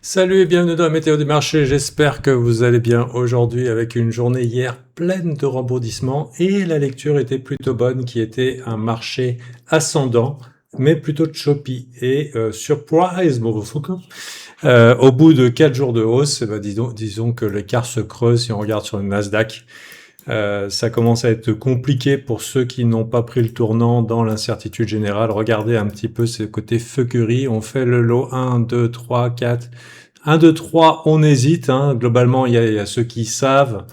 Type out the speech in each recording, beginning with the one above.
Salut et bienvenue dans la météo du marché, j'espère que vous allez bien aujourd'hui avec une journée hier pleine de rebondissements et la lecture était plutôt bonne qui était un marché ascendant mais plutôt choppy et surprise motherfucker. Au bout de 4 jours de hausse, disons que l'écart se creuse si on regarde sur le Nasdaq. Ça commence à être compliqué pour ceux qui n'ont pas pris le tournant dans l'incertitude générale. Regardez un petit peu ce côté fuckery. On fait le lot 1, 2, 3, 4. 1, 2, 3, on hésite. Hein. Globalement, il y a ceux qui savent.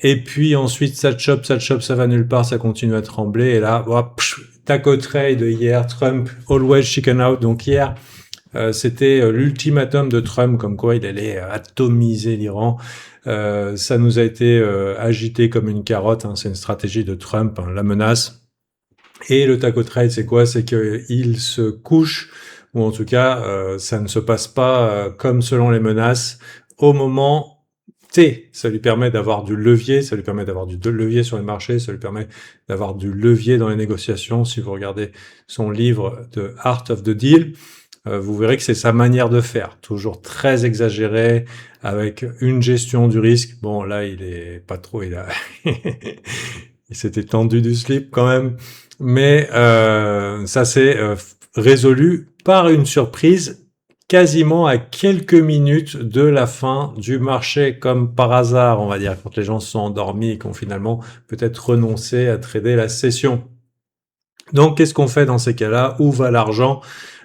Et puis ensuite, ça chope, ça va nulle part, ça continue à trembler. Et là, hop, taco trade hier, Trump, always chicken out. Donc hier, c'était l'ultimatum de Trump, comme quoi il allait atomiser l'Iran. Ça nous a été agité comme une carotte, hein, c'est une stratégie de Trump, hein, la menace. Et le taco trade, c'est quoi? C'est qu'il se couche, ou en tout cas, ça ne se passe pas comme selon les menaces, au moment T. Ça lui permet d'avoir du levier, ça lui permet d'avoir du levier sur les marchés, ça lui permet d'avoir du levier dans les négociations. Si vous regardez son livre The Art of the Deal, vous verrez que c'est sa manière de faire, toujours très exagéré, avec une gestion du risque. Bon, là, il est pas trop, il s'était tendu du slip quand même, mais ça s'est résolu par une surprise quasiment à quelques minutes de la fin du marché, comme par hasard, on va dire, quand les gens se sont endormis et qu'ont finalement peut-être renoncé à trader la session. Donc, qu'est-ce qu'on fait dans ces cas-là? Où va l'argent?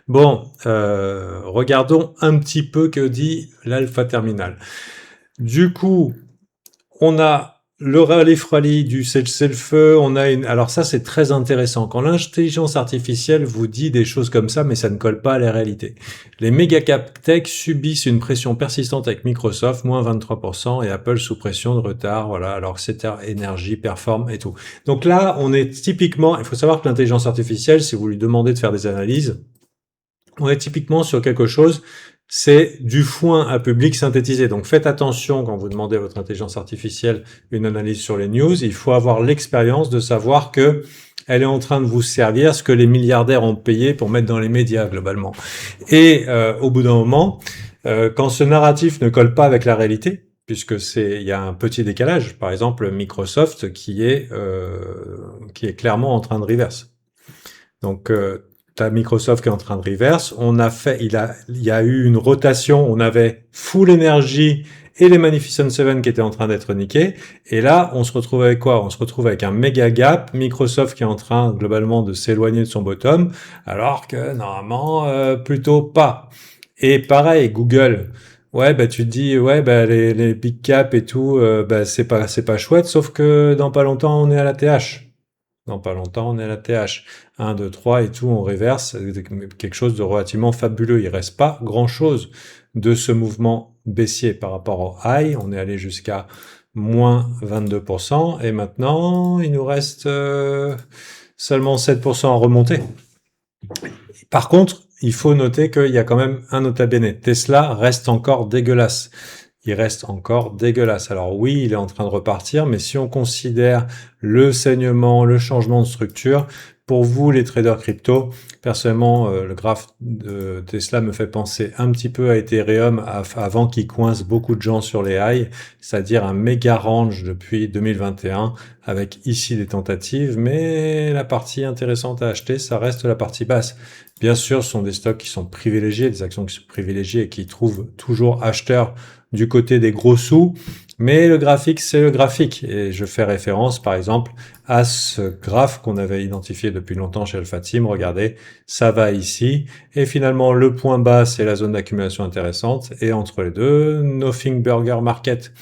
Bon, regardons un petit peu que dit l'alpha terminal. Du coup, on a le rallye du c'est le feu, on a une... Alors ça, c'est très intéressant. Quand l'intelligence artificielle vous dit des choses comme ça, mais ça ne colle pas à la réalité. Les méga cap tech subissent une pression persistante avec Microsoft, moins 23%, et Apple sous pression de retard, voilà, alors que c'est énergie, performe et tout. Donc là, on est typiquement... Il faut savoir que l'intelligence artificielle, si vous lui demandez de faire des analyses, on est typiquement sur quelque chose, c'est du foin à public synthétisé. Donc faites attention quand vous demandez à votre intelligence artificielle une analyse sur les news, il faut avoir l'expérience de savoir que elle est en train de vous servir ce que les milliardaires ont payé pour mettre dans les médias globalement. Et au bout d'un moment, quand ce narratif ne colle pas avec la réalité, puisque il y a un petit décalage, par exemple Microsoft qui est clairement en train de reverse. Donc t'as Microsoft qui est en train de reverse. Il y a eu une rotation. On avait Full Energy et les Magnificent Seven qui étaient en train d'être niqués. Et là, on se retrouve avec quoi? On se retrouve avec un méga gap. Microsoft qui est en train globalement de s'éloigner de son bottom, alors que normalement plutôt pas. Et pareil, Google. Ouais, bah tu te dis, ouais, bah les big cap et tout, bah c'est pas chouette. Sauf que dans pas longtemps, on est à la TH. Dans pas longtemps, on est à la TH. 1, 2, 3 et tout, on reverse. Quelque chose de relativement fabuleux. Il reste pas grand chose de ce mouvement baissier par rapport au high. On est allé jusqu'à moins 22%. Et maintenant, il nous reste seulement 7% à remonter. Par contre, il faut noter qu'il y a quand même un nota bene. Tesla reste encore dégueulasse. Il reste encore dégueulasse. Alors oui, il est en train de repartir, mais si on considère le saignement, le changement de structure, pour vous, les traders crypto, personnellement, le graphe de Tesla me fait penser un petit peu à Ethereum avant qu'il coince beaucoup de gens sur les highs, c'est-à-dire un méga range depuis 2021, avec ici des tentatives, mais la partie intéressante à acheter, ça reste la partie basse. Bien sûr, ce sont des stocks qui sont privilégiés, des actions qui sont privilégiées et qui trouvent toujours acheteurs du côté des gros sous, mais le graphique, c'est le graphique. Et je fais référence, par exemple, à ce graphe qu'on avait identifié depuis longtemps chez Alpha Team. Regardez, ça va ici. Et finalement, le point bas, c'est la zone d'accumulation intéressante. Et entre les deux, Nothing Burger Market.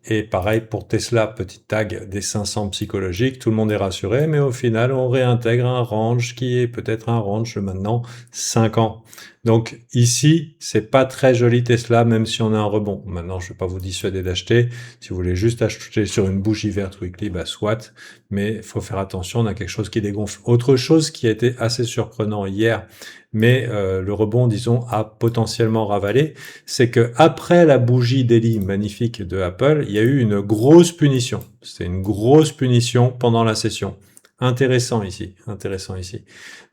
Et pareil pour Tesla, petite tag des 500 psychologiques, tout le monde est rassuré, mais au final, on réintègre un range qui est peut-être un range de maintenant 5 ans. Donc ici, c'est pas très joli Tesla, même si on a un rebond. Maintenant, je vais pas vous dissuader d'acheter. Si vous voulez juste acheter sur une bougie verte weekly, bah soit. Mais il faut faire attention, on a quelque chose qui dégonfle. Autre chose qui a été assez surprenant hier, mais le rebond, disons, a potentiellement ravalé, c'est que après la bougie daily magnifique de Apple, il y a eu une grosse punition. C'était une grosse punition pendant la session. Intéressant ici, intéressant ici.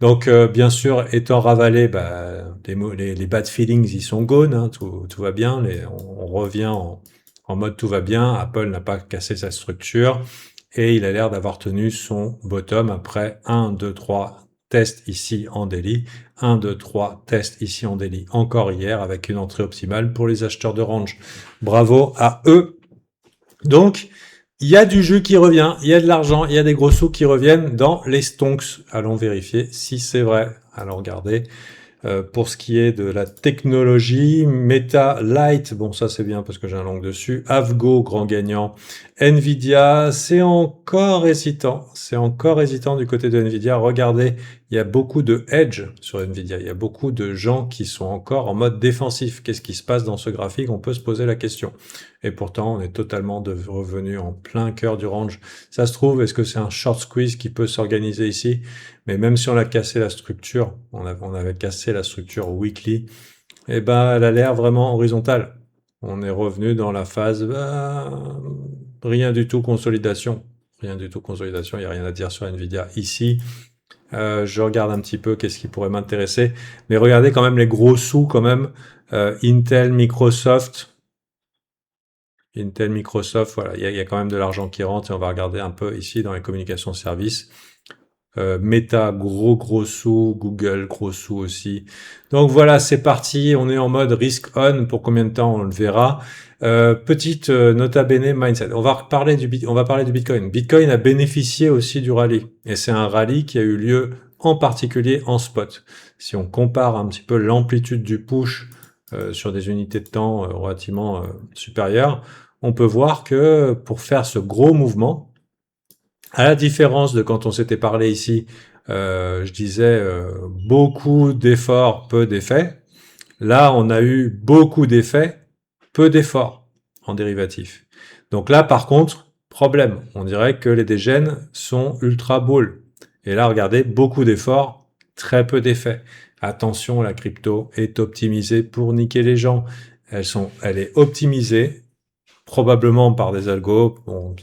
Donc, bien sûr, étant ravalé, bah, les bad feelings, ils sont gone, hein, tout va bien, on revient en mode tout va bien, Apple n'a pas cassé sa structure, et il a l'air d'avoir tenu son bottom après 1, 2, 3 tests ici en daily, 1, 2, 3 tests ici en daily, encore hier, avec une entrée optimale pour les acheteurs de range. Bravo à eux. Donc, il y a du jus qui revient, il y a de l'argent, il y a des gros sous qui reviennent dans les stonks. Allons vérifier si c'est vrai. Allons regarder. Pour ce qui est de la technologie, Meta Lite, bon ça c'est bien parce que j'ai un long dessus, Avgo, grand gagnant, Nvidia, c'est encore hésitant du côté de Nvidia. Regardez, il y a beaucoup de hedge sur Nvidia, il y a beaucoup de gens qui sont encore en mode défensif. Qu'est-ce qui se passe dans ce graphique? On peut se poser la question. Et pourtant, on est totalement revenu en plein cœur du range. Ça se trouve, est-ce que c'est un short squeeze qui peut s'organiser ici? Mais même si on a cassé la structure, on avait cassé la structure weekly, eh ben, elle a l'air vraiment horizontale. On est revenu dans la phase, rien du tout consolidation. Rien du tout consolidation, il n'y a rien à dire sur Nvidia ici. Je regarde un petit peu qu'est-ce qui pourrait m'intéresser. Mais regardez quand même les gros sous quand même. Intel, Microsoft, voilà, il y a quand même de l'argent qui rentre et on va regarder un peu ici dans les communications services. Meta, gros sous, Google, gros sous aussi. Donc voilà, c'est parti, on est en mode risk on, pour combien de temps on le verra. Petite nota bene mindset, on va parler du Bitcoin. Bitcoin a bénéficié aussi du rallye, et c'est un rallye qui a eu lieu en particulier en spot. Si on compare un petit peu l'amplitude du push sur des unités de temps relativement supérieures, on peut voir que pour faire ce gros mouvement, à la différence de quand on s'était parlé ici, je disais beaucoup d'efforts, peu d'effets. Là, on a eu beaucoup d'effets, peu d'efforts en dérivatif. Donc là, par contre, problème. On dirait que les dégènes sont ultra bulles. Et là, regardez, beaucoup d'efforts, très peu d'effets. Attention, la crypto est optimisée pour niquer les gens. Elle est optimisée probablement par des algos, bon,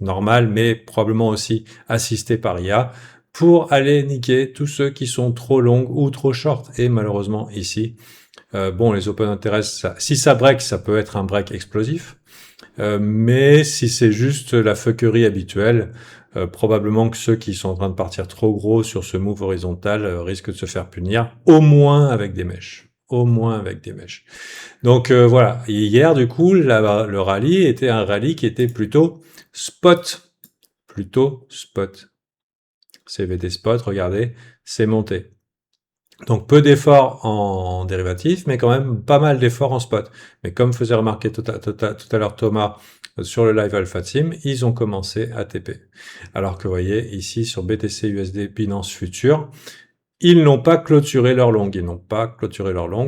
normal, mais probablement aussi assisté par IA, pour aller niquer tous ceux qui sont trop longs ou trop short. Et malheureusement, ici, bon, les open interest, si ça break, ça peut être un break explosif. Mais si c'est juste la fuckerie habituelle, probablement que ceux qui sont en train de partir trop gros sur ce move horizontal risquent de se faire punir, au moins avec des mèches. Au moins avec des mèches. Donc voilà, hier du coup, le rallye était un rallye qui était plutôt spot. Plutôt spot. CVT spot, regardez, c'est monté. Donc peu d'efforts en dérivatif, mais quand même pas mal d'efforts en spot. Mais comme faisait remarquer tout à l'heure Thomas sur le live Alpha Team, ils ont commencé à TP. Alors que vous voyez ici sur BTC USD Binance Future, ils n'ont pas clôturé leur longue.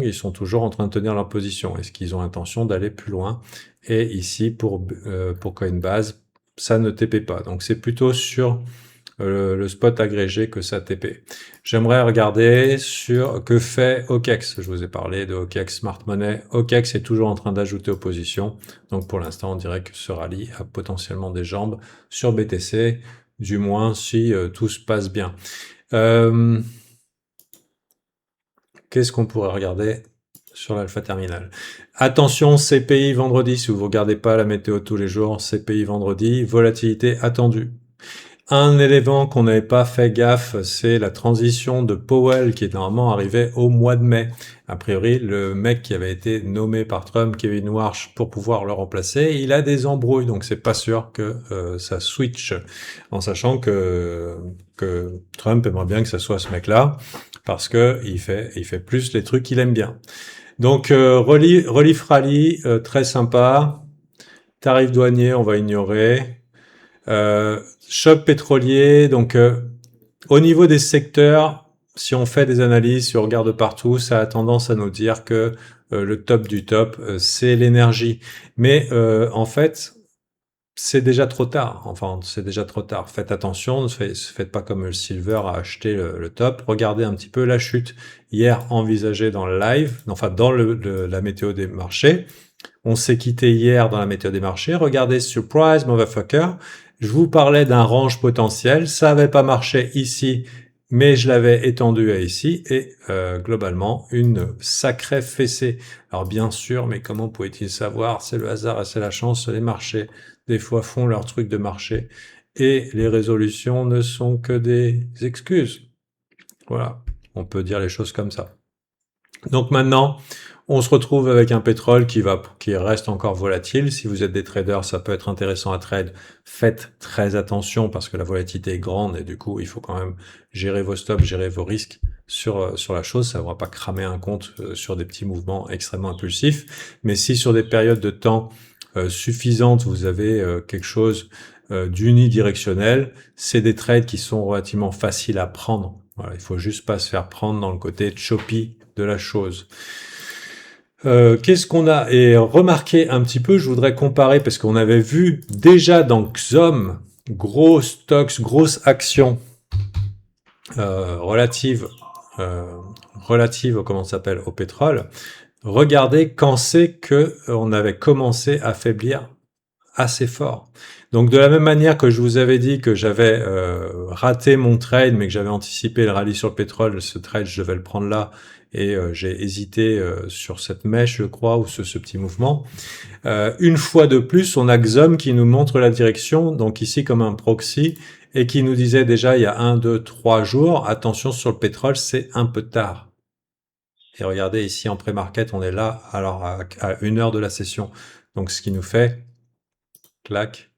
Ils sont toujours en train de tenir leur position. Est-ce qu'ils ont intention d'aller plus loin? Et ici pour Coinbase, ça ne TP pas. Donc c'est plutôt sur le spot agrégé que ça TP. J'aimerais regarder sur que fait OKEx. Je vous ai parlé de OKEx Smart Money. OKEx est toujours en train d'ajouter aux positions. Donc pour l'instant, on dirait que ce rallye a potentiellement des jambes sur BTC, du moins si tout se passe bien. Qu'est-ce qu'on pourrait regarder sur l'Alpha Terminal? Attention, CPI vendredi, si vous ne regardez pas la météo tous les jours, CPI vendredi, volatilité attendue. Un élément qu'on n'avait pas fait gaffe, c'est la transition de Powell qui est normalement arrivée au mois de mai. A priori, le mec qui avait été nommé par Trump, Kevin Warsh, pour pouvoir le remplacer, il a des embrouilles, donc c'est pas sûr que ça switch, en sachant que Trump aimerait bien que ça soit ce mec-là, parce que il fait plus les trucs qu'il aime bien. Donc relief rally, très sympa. Tarif douanier, on va ignorer. Choc pétrolier, donc au niveau des secteurs, si on fait des analyses, si on regarde partout, ça a tendance à nous dire que le top du top, c'est l'énergie. Mais en fait, c'est déjà trop tard. Enfin, c'est déjà trop tard. Faites attention, ne faites pas comme le silver à acheter le top. Regardez un petit peu la chute hier envisagée dans le live, enfin dans la météo des marchés. On s'est quitté hier dans la météo des marchés. Regardez, surprise, motherfucker. Je vous parlais d'un range potentiel, ça n'avait pas marché ici, mais je l'avais étendu à ici, et globalement, une sacrée fessée. Alors bien sûr, mais comment pouvait-il savoir? C'est le hasard et c'est la chance, les marchés, des fois, font leur truc de marché, et les résolutions ne sont que des excuses. Voilà, on peut dire les choses comme ça. Donc maintenant, on se retrouve avec un pétrole qui reste encore volatile. Si vous êtes des traders, ça peut être intéressant à trade. Faites très attention parce que la volatilité est grande et du coup, il faut quand même gérer vos stops, gérer vos risques sur la chose. Ça ne va pas cramer un compte sur des petits mouvements extrêmement impulsifs. Mais si sur des périodes de temps suffisantes, vous avez quelque chose d'unidirectionnel, c'est des trades qui sont relativement faciles à prendre. Voilà, il faut juste pas se faire prendre dans le côté choppy de la chose. Qu'est-ce qu'on a? Et remarquez un petit peu, je voudrais comparer, parce qu'on avait vu déjà dans XOM, gros stocks, grosse action relative, comment ça s'appelle, au pétrole. Regardez quand c'est que on avait commencé à faiblir assez fort. Donc de la même manière que je vous avais dit que j'avais raté mon trade, mais que j'avais anticipé le rallye sur le pétrole, ce trade je devais le prendre là, et j'ai hésité sur cette mèche, je crois, ou ce petit mouvement. Une fois de plus, on a XOM qui nous montre la direction, donc ici comme un proxy, et qui nous disait déjà il y a 1, 2, 3 jours, attention sur le pétrole, c'est un peu tard. Et regardez ici en pré-market, on est là alors à 1 heure de la session. Donc ce qui nous fait clac,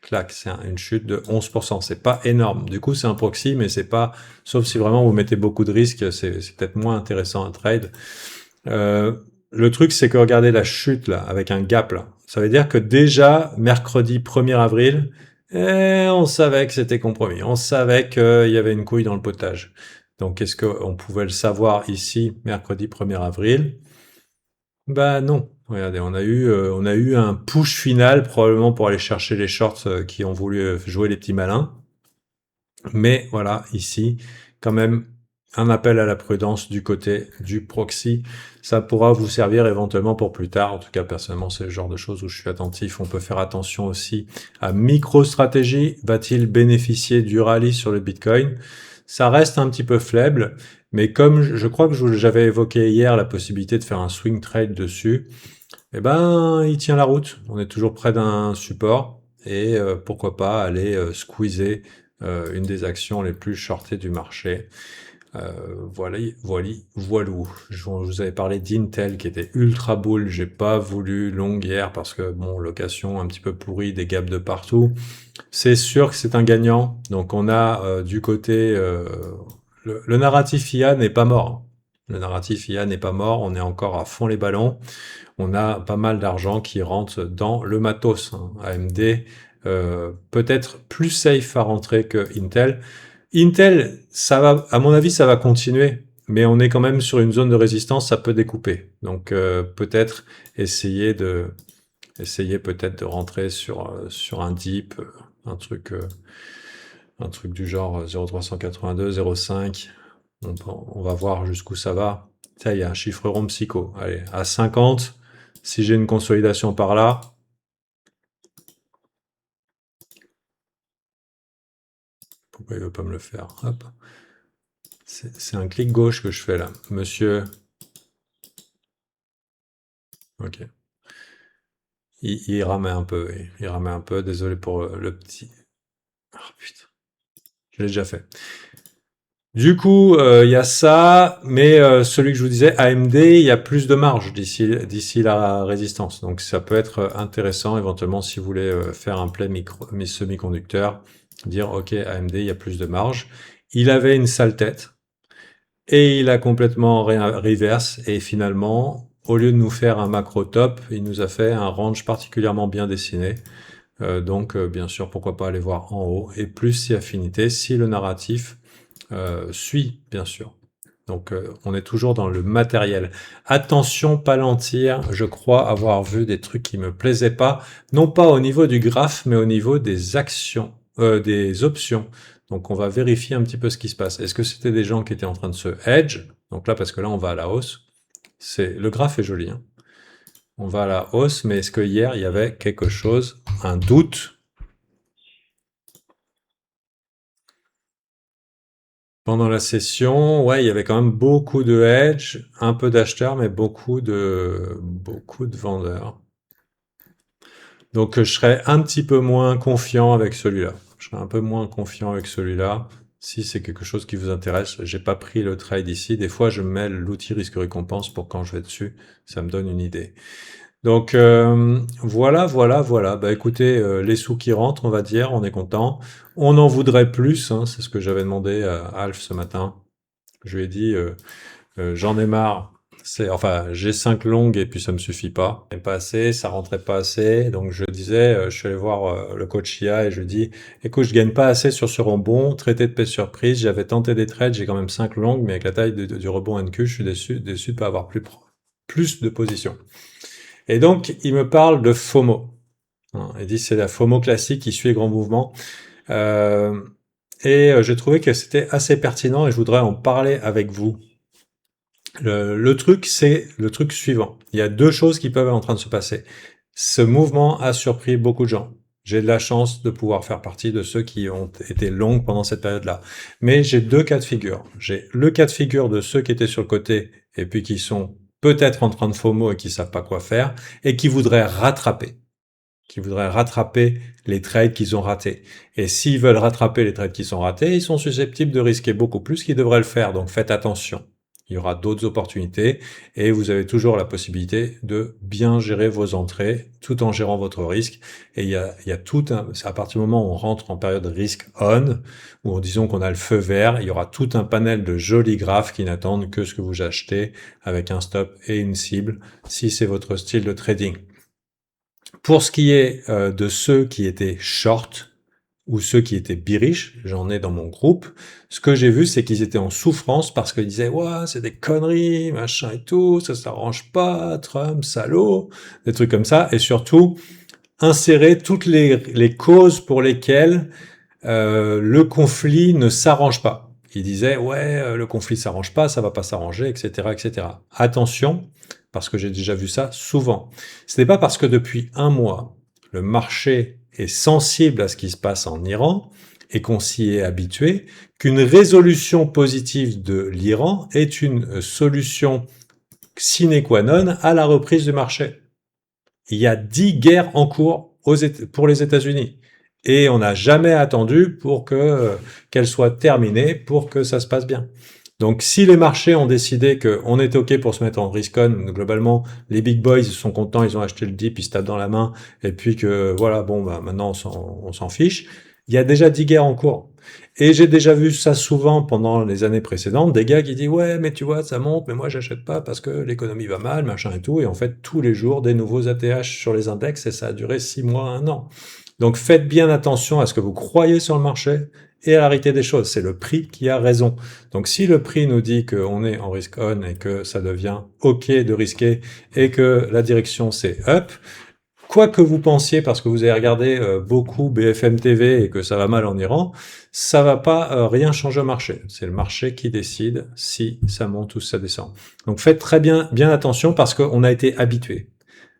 clac, c'est une chute de 11%. C'est pas énorme. Du coup, c'est un proxy, mais c'est pas, sauf si vraiment vous mettez beaucoup de risques, c'est peut-être moins intéressant à trade. Le truc, c'est que regardez la chute là, avec un gap là. Ça veut dire que déjà, mercredi 1er avril, on savait que c'était compromis. On savait qu'il y avait une couille dans le potage. Donc, est-ce qu'on pouvait le savoir ici, mercredi 1er avril? Bah non. Regardez, on a eu un push final probablement pour aller chercher les shorts qui ont voulu jouer les petits malins. Mais voilà, ici, quand même, un appel à la prudence du côté du proxy. Ça pourra vous servir éventuellement pour plus tard. En tout cas, personnellement, c'est le genre de choses où je suis attentif. On peut faire attention aussi à MicroStrategy. Va-t-il bénéficier du rallye sur le Bitcoin? Ça reste un petit peu faible, mais comme je crois que j'avais évoqué hier la possibilité de faire un swing trade dessus, eh ben, il tient la route. On est toujours près d'un support et pourquoi pas aller squeezer une des actions les plus shortées du marché. Voilou. Je vous avais parlé d'Intel qui était ultra bull. J'ai pas voulu long hier parce que bon, location un petit peu pourrie, des gaps de partout. C'est sûr que c'est un gagnant. Donc on a du côté le narratif IA n'est pas mort. Le narratif IA n'est pas mort. On est encore à fond les ballons. On a pas mal d'argent qui rentre dans le matos. AMD peut-être plus safe à rentrer que Intel. Intel, ça va, à mon avis, ça va continuer, mais on est quand même sur une zone de résistance, ça peut découper. Donc peut-être essayer peut-être de rentrer sur un dip, un truc du genre 0,382, 0,5. On va voir jusqu'où ça va. Ça, il y a un chiffre rond psycho. Allez, à 50, si j'ai une consolidation par là. Pourquoi il veut pas me le faire? Hop. C'est un clic gauche que je fais là. Monsieur. Ok. Il ramait un peu, oui. Il ramait un peu. Désolé pour le petit. Oh putain. Je l'ai déjà fait. Du coup, il y a ça, mais celui que je vous disais, AMD, il y a plus de marge d'ici la résistance. Donc ça peut être intéressant éventuellement si vous voulez faire un play semi-conducteur, dire ok, AMD, il y a plus de marge. Il avait une sale tête et il a complètement reverse et finalement, au lieu de nous faire un macro top, il nous a fait un range particulièrement bien dessiné. Donc bien sûr, pourquoi pas aller voir en haut et plus si affinité, si le narratif suit, bien sûr. Donc on est toujours dans le matériel. Attention Palantir, je crois avoir vu des trucs qui me plaisaient pas, non pas au niveau du graphe, mais au niveau des actions, des options. Donc on va vérifier un petit peu ce qui se passe. Est-ce que c'était des gens qui étaient en train de se hedge? Donc là, parce que là on va à la hausse. Le graphe est joli, hein. On va à la hausse, mais est-ce que hier il y avait quelque chose, un doute? Pendant la session, ouais, il y avait quand même beaucoup de hedge, un peu d'acheteurs, mais beaucoup de vendeurs. Donc, je serais un petit peu moins confiant avec celui-là. Je serais un peu moins confiant avec celui-là. Si c'est quelque chose qui vous intéresse, j'ai pas pris le trade ici. Des fois, je mets l'outil risque-récompense pour quand je vais dessus. Ça me donne une idée. Donc, voilà. Bah, écoutez, les sous qui rentrent, on va dire, on est content. On en voudrait plus, hein, c'est ce que j'avais demandé à Alf ce matin. Je lui ai dit, j'en ai marre. Enfin, j'ai 5 longues et puis ça me suffit pas. Et pas assez, ça rentrait pas assez. Donc je disais, je suis allé voir le coach IA et je lui dis, écoute, je gagne pas assez sur ce rebond, traité de paix surprise. J'avais tenté des trades, j'ai quand même 5 longues, mais avec la taille du rebond NQ, je suis déçu de pas avoir plus de positions. Et donc, il me parle de FOMO. Hein, il dit c'est la FOMO classique qui suit les grands mouvements. J'ai trouvé que c'était assez pertinent et je voudrais en parler avec vous. Le truc, c'est le truc suivant. Il y a deux choses qui peuvent être en train de se passer. Ce mouvement a surpris beaucoup de gens. J'ai de la chance de pouvoir faire partie de ceux qui ont été longs pendant cette période-là. Mais j'ai deux cas de figure. J'ai le cas de figure de ceux qui étaient sur le côté et puis qui sont peut-être en train de FOMO et qui savent pas quoi faire et qui voudraient rattraper les trades qu'ils ont ratés. Et s'ils veulent rattraper les trades qui sont ratés, ils sont susceptibles de risquer beaucoup plus qu'ils devraient le faire. Donc faites attention. Il y aura d'autres opportunités et vous avez toujours la possibilité de bien gérer vos entrées tout en gérant votre risque. Et il y a tout à partir du moment où on rentre en période risk on, où disons qu'on a le feu vert, il y aura tout un panel de jolis graphes qui n'attendent que ce que vous achetez avec un stop et une cible si c'est votre style de trading. Pour ce qui est de ceux qui étaient short ou ceux qui étaient bearish, j'en ai dans mon groupe, ce que j'ai vu, c'est qu'ils étaient en souffrance parce qu'ils disaient « Ouah, c'est des conneries, machin et tout, ça s'arrange pas, Trump, salaud », des trucs comme ça, et surtout insérer toutes les causes pour lesquelles le conflit ne s'arrange pas. Ils disaient « Ouais, le conflit s'arrange pas, ça va pas s'arranger, etc., etc. » Attention, parce que j'ai déjà vu ça souvent. Ce n'est pas parce que depuis un mois, le marché est sensible à ce qui se passe en Iran et qu'on s'y est habitué, qu'une résolution positive de l'Iran est une solution sine qua non à la reprise du marché. Il y a 10 guerres en cours pour les États-Unis. Et on n'a jamais attendu pour qu'elles soient terminées pour que ça se passe bien. Donc, si les marchés ont décidé qu'on était OK pour se mettre en risk-on, globalement, les big boys sont contents, ils ont acheté le dip, ils se tapent dans la main, et puis que, voilà, bon, bah, maintenant, on s'en fiche. Il y a déjà 10 guerres en cours. Et j'ai déjà vu ça souvent pendant les années précédentes, des gars qui disent ouais mais tu vois ça monte mais moi j'achète pas parce que l'économie va mal machin et tout, et en fait tous les jours des nouveaux ATH sur les index et ça a duré 6 mois, 1 an. Donc faites bien attention à ce que vous croyez sur le marché et à la réalité des choses, c'est le prix qui a raison. Donc si le prix nous dit qu'on est en risk on et que ça devient ok de risquer et que la direction c'est up, quoi que vous pensiez, parce que vous avez regardé beaucoup BFM TV et que ça va mal en Iran, ça va pas rien changer au marché. C'est le marché qui décide si ça monte ou si ça descend. Donc faites très bien attention parce qu'on a été habitué.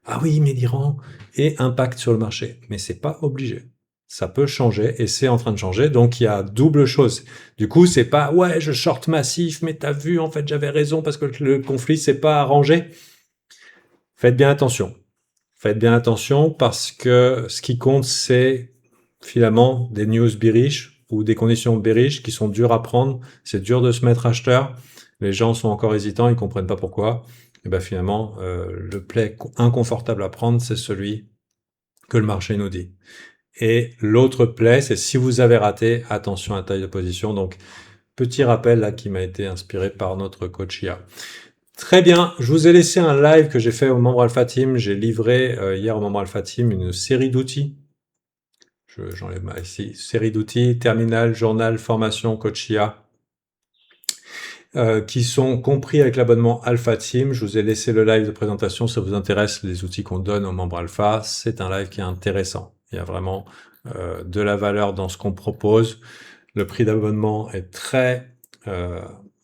Ah oui, mais l'Iran est impact sur le marché, mais c'est pas obligé. Ça peut changer et c'est en train de changer. Donc il y a double chose. Du coup, c'est pas ouais, je short massif, mais t'as vu, en fait, j'avais raison parce que le conflit s'est pas arrangé. Faites bien attention. Faites bien attention parce que ce qui compte, c'est finalement des news bearish ou des conditions bearish qui sont dures à prendre. C'est dur de se mettre acheteur. Les gens sont encore hésitants, ils comprennent pas pourquoi. Et ben finalement, le play inconfortable à prendre, c'est celui que le marché nous dit. Et l'autre play, c'est si vous avez raté, attention à la taille de position. Donc, petit rappel là qui m'a été inspiré par notre coach IA. Très bien, je vous ai laissé un live que j'ai fait aux membres Alpha Team. J'ai livré hier aux membres Alpha Team une série d'outils. J'enlève ma ici. Série d'outils, terminal, journal, formation, coach IA, qui sont compris avec l'abonnement Alpha Team. Je vous ai laissé le live de présentation. Si ça vous intéresse, les outils qu'on donne aux membres Alpha, c'est un live qui est intéressant. Il y a vraiment de la valeur dans ce qu'on propose. Le prix d'abonnement est très,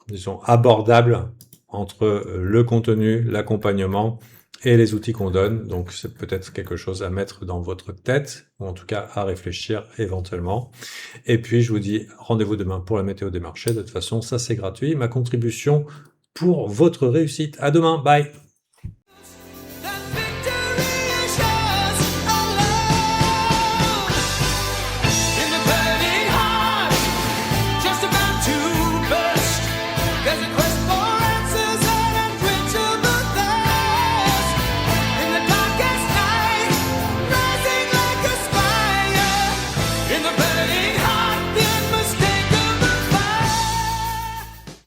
disons, abordable entre le contenu, l'accompagnement et les outils qu'on donne. Donc c'est peut-être quelque chose à mettre dans votre tête, ou en tout cas à réfléchir éventuellement. Et puis je vous dis rendez-vous demain pour la météo des marchés. De toute façon, ça c'est gratuit. Ma contribution pour votre réussite. À demain, bye!